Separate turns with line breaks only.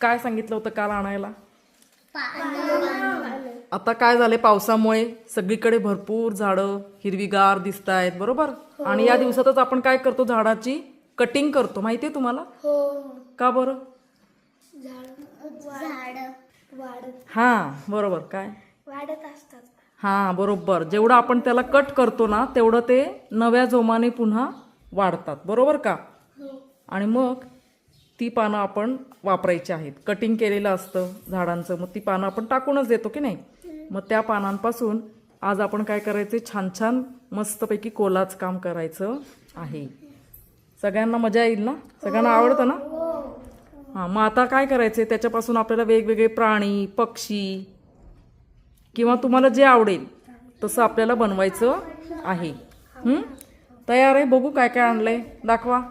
काय सांगितलं होतं काल आणायला? आता काय झाले, पावसामुळे सगळीकडे भरपूर झाडं हिरवीगार दिसत आहेत, बरोबर. आणि या दिवसातच आपण काय करतो, झाडाची कटिंग करतो, माहितीये तुम्हाला? का बरं? हा बरोबर, काय
वाढत असतात.
हा बरोबर, जेवढं आपण त्याला कट करतो ना तेवढं ते नव्या जोमाने पुन्हा वाढतात, बरोबर का. आणि मग ती पानं आपण वापरायची आहेत. कटिंग केलेलं असतं झाडांचं, मग ती पानं आपण टाकूनच देतो की नाही. मग त्या पानांपासून आज आपण काय करायचे, छान छान मस्तपैकी कोलाज काम करायचं आहे. सगळ्यांना मजा येईल ना, सगळ्यांना आवडतं ना. हां, मग आता काय करायचे, त्याच्यापासून आपल्याला वेगवेगळे प्राणी पक्षी किंवा तुम्हाला जे आवडेल तसं आपल्याला बनवायचं आहे. तयार आहे, बघू काय काय आणलंय, दाखवा.